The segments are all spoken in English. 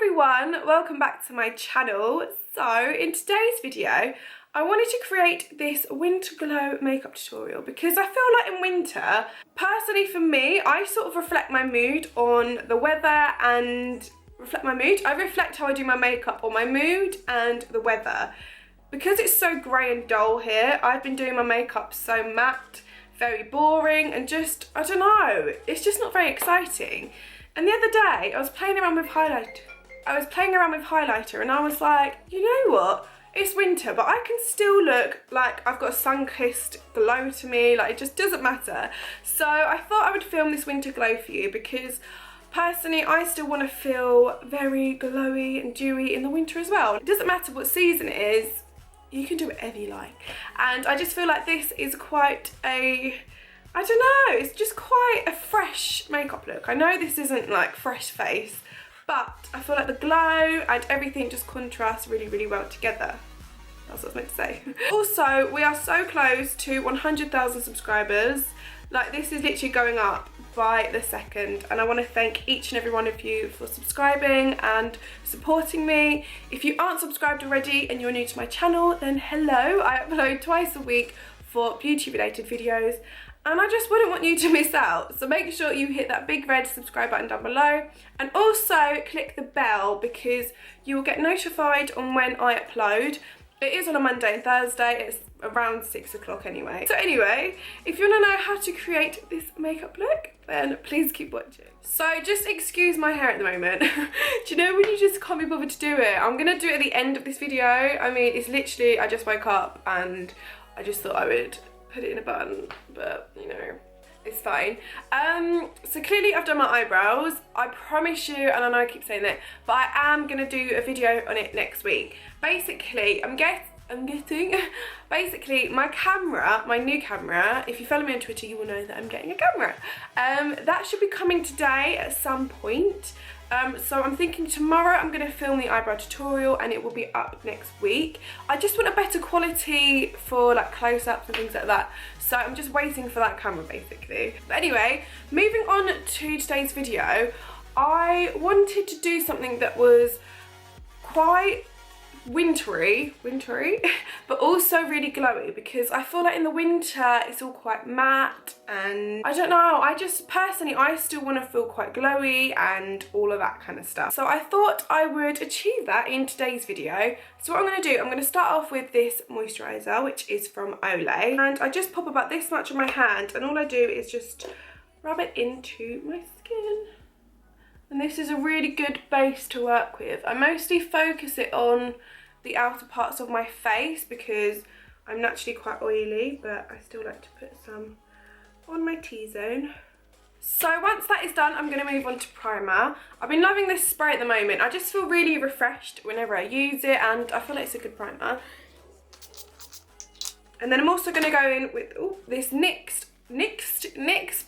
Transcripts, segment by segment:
everyone, welcome back to my channel. So in today's video I wanted to create this winter glow makeup tutorial because I feel like in winter, personally for me, I sort of reflect my mood on the weather and I reflect how I do my makeup on my mood and the weather. Because it's so grey and dull here, I've been doing my makeup so matte, very boring, and just, I don't know, it's just not very exciting. And the other day I was playing around with highlighter and I was like, you know what? It's winter, but I can still look like I've got a sun-kissed glow to me, like it just doesn't matter. So I thought I would film this winter glow for you because personally I still want to feel very glowy and dewy in the winter as well. It doesn't matter what season it is, you can do whatever you like. And I just feel like this is quite a, I don't know, it's just quite a fresh makeup look. I know this isn't like fresh face, but I feel like the glow and everything just contrasts really, really well together. That's what I was meant to say. Also, we are so close to 100,000 subscribers. Like, this is literally going up by the second, and I want to thank each and every one of you for subscribing and supporting me. If you aren't subscribed already and you're new to my channel, then hello. I upload twice a week for beauty related videos, and I just wouldn't want you to miss out. So make sure you hit that big red subscribe button down below, and also click the bell because you will get notified on when I upload. It is on a Monday and Thursday, it's around 6 o'clock anyway. So anyway, if you want to know how to create this makeup look, then please keep watching. So just excuse my hair at the moment. Do you know when you just can't be bothered to do it? I'm going to do it at the end of this video. I mean, it's literally, I just woke up and I just thought I would put it in a bun, but you know, it's fine. So clearly I've done my eyebrows. I promise you, and I know I keep saying that, but I am gonna do a video on it next week. Basically, basically my camera, my new camera, if you follow me on Twitter, you will know that I'm getting a camera. That should be coming today at some point. So I'm thinking tomorrow I'm going to film the eyebrow tutorial and it will be up next week. I just want a better quality for like close-ups and things like that. So I'm just waiting for that camera basically. But anyway, moving on to today's video, I wanted to do something that was quite wintry, but also really glowy because I feel like in the winter it's all quite matte and I don't know, I just personally, I still want to feel quite glowy and all of that kind of stuff. So I thought I would achieve that in today's video. So what I'm going to do, I'm going to start off with this moisturiser, which is from OLAY, and I just pop about this much on my hand and all I do is just rub it into my skin. And this is a really good base to work with. I mostly focus it on the outer parts of my face because I'm naturally quite oily, but I still like to put some on my T-zone. So once that is done, I'm going to move on to primer. I've been loving this spray at the moment. I just feel really refreshed whenever I use it, and I feel like it's a good primer. And then I'm also going to go in with this NYX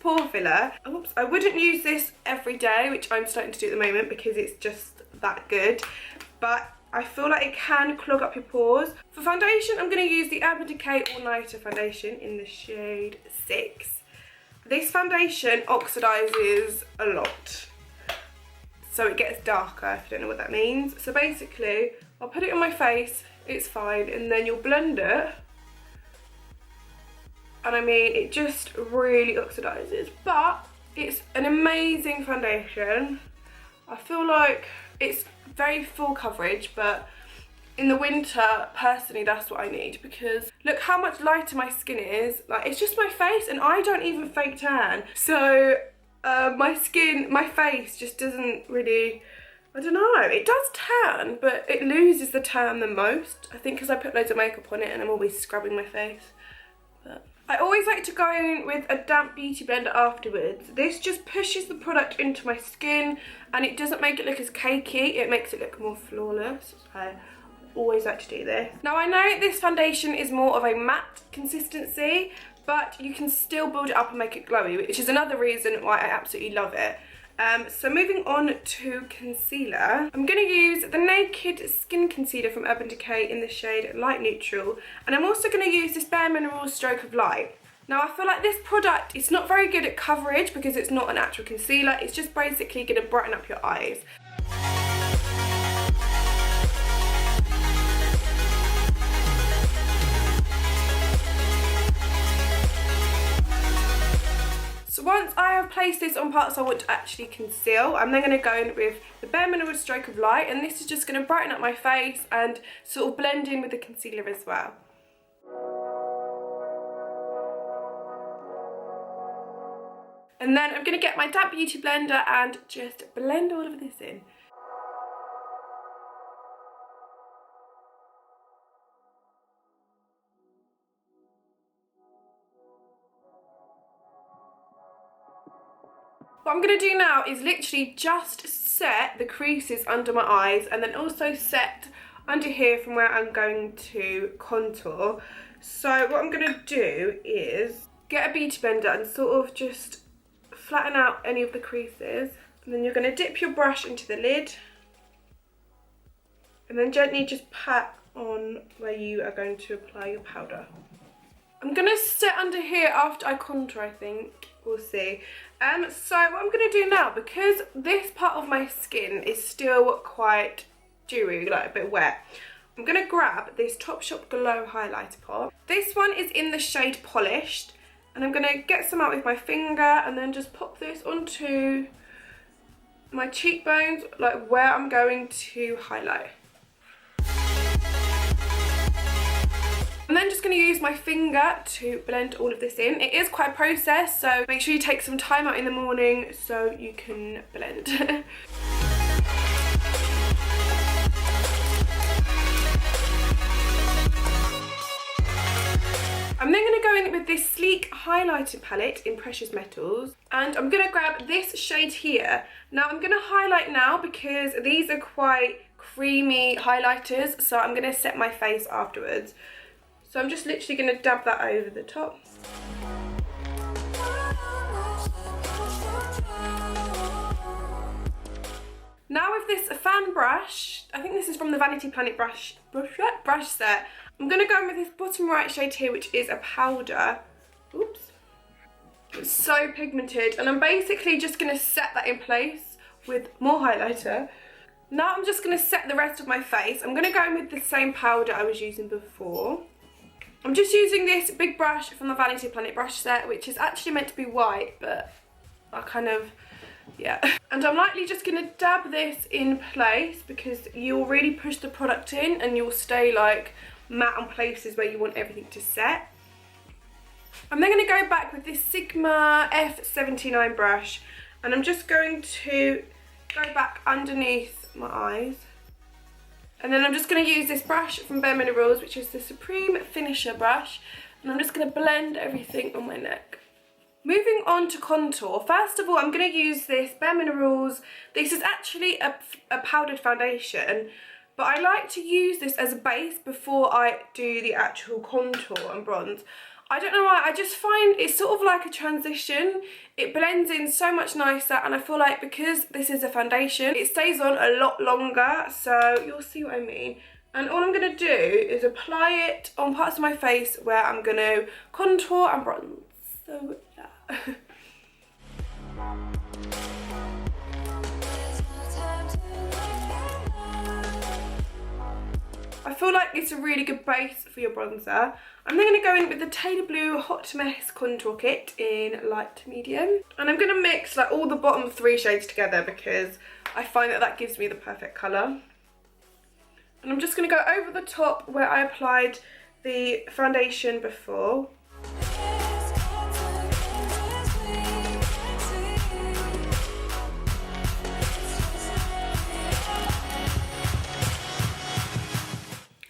Pore Filler. Oops, I wouldn't use this every day, which I'm starting to do at the moment because it's just that good, but I feel like it can clog up your pores. For foundation, I'm going to use the Urban Decay All Nighter foundation in the shade 6. This foundation oxidizes a lot, so it gets darker, if you don't know what that means. So basically, I'll put it on my face, it's fine, and then you'll blend it. And I mean, it just really oxidizes, but it's an amazing foundation. I feel like it's very full coverage, but in the winter, personally, that's what I need because look how much lighter my skin is. Like, it's just my face and I don't even fake tan. So my face just doesn't really, I don't know, it does tan, but it loses the tan the most. I think because I put loads of makeup on it and I'm always scrubbing my face. But I always like to go in with a damp beauty blender afterwards. This just pushes the product into my skin and it doesn't make it look as cakey, it makes it look more flawless. So I always like to do this. Now I know this foundation is more of a matte consistency, but you can still build it up and make it glowy, which is another reason why I absolutely love it. So moving on to concealer, I'm going to use the Naked Skin Concealer from Urban Decay in the shade Light Neutral, and I'm also going to use this Bare Minerals Stroke of Light. Now I feel like this product, it's not very good at coverage because it's not an actual concealer, it's just basically going to brighten up your eyes. place this on parts I want to actually conceal. I'm then going to go in with the Bare Minerals Stroke of Light, and this is just going to brighten up my face and sort of blend in with the concealer as well. And then I'm going to get my damp beauty blender and just blend all of this in. What I'm going to do now is literally just set the creases under my eyes, and then also set under here from where I'm going to contour. So what I'm going to do is get a beauty blender and sort of just flatten out any of the creases, and then you're going to dip your brush into the lid and then gently just pat on where you are going to apply your powder. I'm going to set under here after I contour, I think. We'll see. So what I'm going to do now, because this part of my skin is still quite dewy, like a bit wet, I'm going to grab this Topshop GLOW highlighter pot. This one is in the shade Polished, and I'm going to get some out with my finger and then just pop this onto my cheekbones, like where I'm going to highlight. I'm then just going to use my finger to blend all of this in. It is quite a process, so make sure you take some time out in the morning so you can blend. I'm then going to go in with this sleek highlighter palette in Precious Metals, and I'm going to grab this shade here. Now I'm going to highlight now because these are quite creamy highlighters, so I'm going to set my face afterwards. So I'm just literally going to dab that over the top. Now with this fan brush, I think this is from the Vanity Planet brush set, I'm going to go in with this bottom right shade here, which is a powder. Oops. It's so pigmented, and I'm basically just going to set that in place with more highlighter. Now I'm just going to set the rest of my face. I'm going to go in with the same powder I was using before. I'm just using this big brush from the Vanity Planet brush set, which is actually meant to be white, but I kind of, yeah. And I'm lightly just going to dab this in place because you'll really push the product in and you'll stay like matte on places where you want everything to set. I'm then going to go back with this Sigma F79 brush, and I'm just going to go back underneath my eyes. And then I'm just going to use this brush from Bare Minerals, which is the Supreme Finisher brush, and I'm just going to blend everything on my neck. Moving on to contour, first of all I'm going to use this Bare Minerals. This is actually a powdered foundation, but I like to use this as a base before I do the actual contour and bronze. I don't know why, I just find it's sort of like a transition. It blends in so much nicer, and I feel like because this is a foundation, it stays on a lot longer, so you'll see what I mean. And all I'm going to do is apply it on parts of my face where I'm going to contour and bronze. So yeah. I feel like it's a really good base for your bronzer. I'm then going to go in with the Tayla Blue Hot Mess Contour Kit in light to medium. And I'm going to mix like all the bottom 3 shades together because I find that that gives me the perfect colour. And I'm just going to go over the top where I applied the foundation before.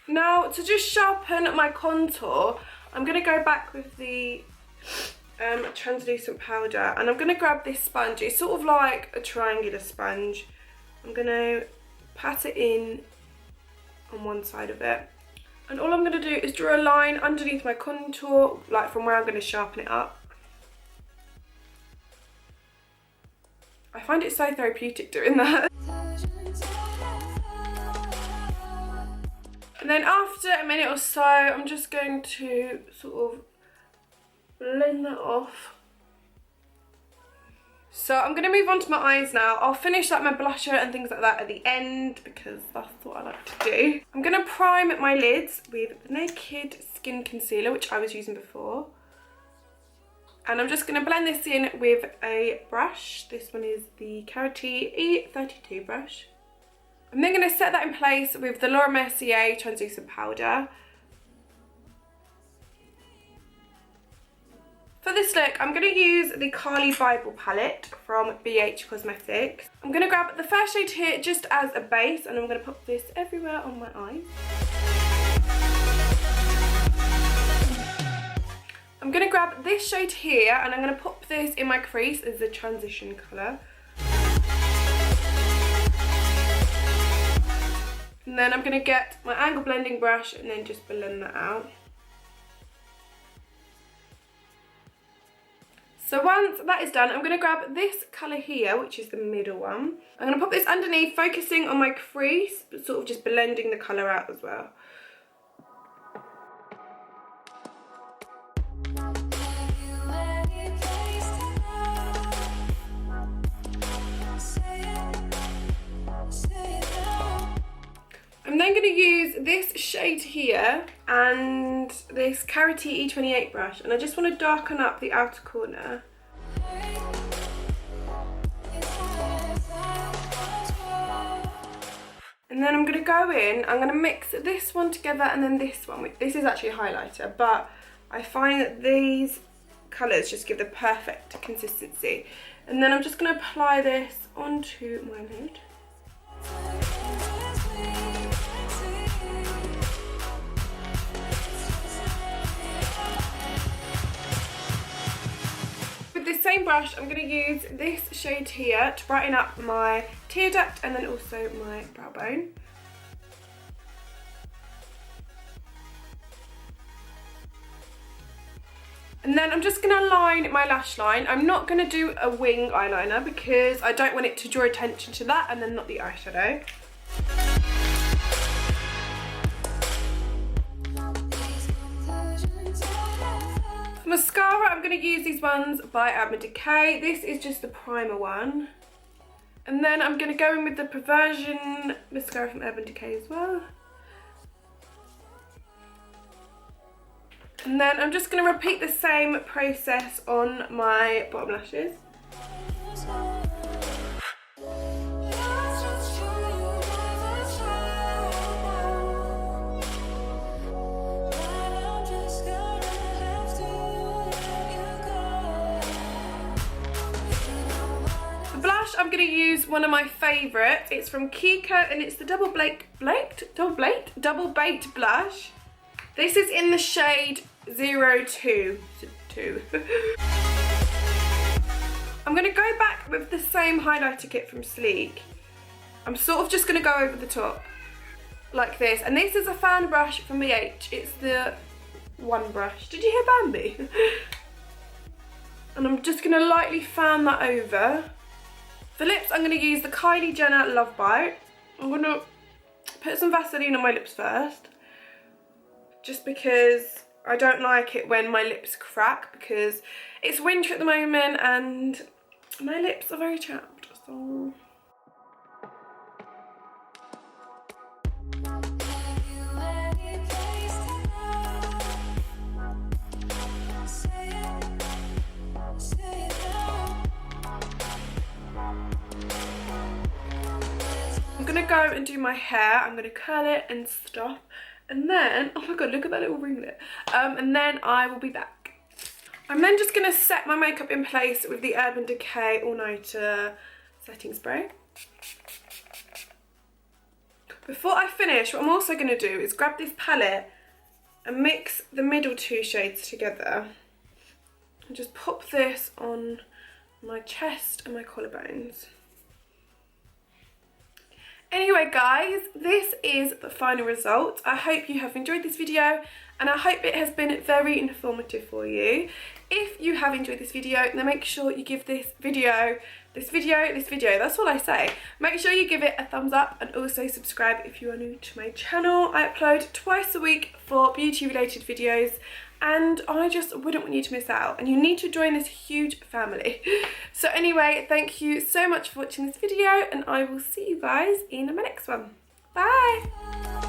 Now, to just sharpen my contour, I'm going to go back with the translucent powder, and I'm going to grab this sponge. It's sort of like a triangular sponge. I'm going to pat it in on one side of it. And all I'm going to do is draw a line underneath my contour, like from where I'm going to sharpen it up. I find it so therapeutic doing that. And then after a minute or so, I'm just going to sort of blend that off. So I'm going to move on to my eyes now. I'll finish like my blusher and things like that at the end because that's what I like to do. I'm going to prime my lids with the Naked Skin Concealer, which I was using before. And I'm just going to blend this in with a brush. This one is the Carli E32 brush. I'm then going to set that in place with the Mercier translucent powder. For this look, I'm going to use the Carli Bybel palette from BH Cosmetics. I'm going to grab the first shade here just as a base, and I'm going to pop this everywhere on my eyes. I'm going to grab this shade here, and I'm going to pop this in my crease as a transition colour. And then I'm going to get my angle blending brush and then just blend that out. So once that is done, I'm going to grab this colour here, which is the middle one. I'm going to pop this underneath, focusing on my crease, but sort of just blending the colour out as well. I'm then going to use this shade here and this Carli E28 brush, and I just want to darken up the outer corner. And then I'm going to go in, I'm going to mix this one together and then this one. This is actually a highlighter, but I find that these colours just give the perfect consistency. And then I'm just going to apply this onto my lid. With this same brush, I'm going to use this shade here to brighten up my tear duct and then also my brow bone. And then I'm just going to line my lash line. I'm not going to do a wing eyeliner because I don't want it to draw attention to that and then not the eyeshadow. For mascara, I'm going to use these ones by Decay. This is just the primer one. And then I'm going to go in with the Perversion mascara from Decay as well. And then I'm just going to repeat the same process on my bottom lashes. I'm going to use one of my favourites. It's from Kiko and it's the Double Baked blush. This is in the shade 02. I'm going to go back with the same highlighter kit from Sleek. I'm sort of just going to go over the top like this. And this is a fan brush from BH. It's the one brush. Did you hear Bambi? And I'm just going to lightly fan that over. For lips, I'm going to use the Kylie Jenner Love Bite. I'm going to put some Vaseline on my lips first. Just because I don't like it when my lips crack, because it's winter at the moment and my lips are very chapped. So I'm going to go and do my hair. I'm going to curl it and stuff. And then, oh my god, look at that little ringlet. And then I will be back. I'm then just going to set my makeup in place with the Decay All Nighter setting spray. Before I finish, what I'm also going to do is grab this palette and mix the middle two shades together. And just pop this on my chest and my collarbones. Anyway guys, this is the final result. I hope you have enjoyed this video and I hope it has been very informative for you. If you have enjoyed this video, then make sure you give this video, that's all I say. Make sure you give it a thumbs up and also subscribe if you are new to my channel. I upload twice a week for beauty related videos and I just wouldn't want you to miss out, and you need to join this huge family. So anyway, thank you so much for watching this video and I will see you guys in my next one. Bye!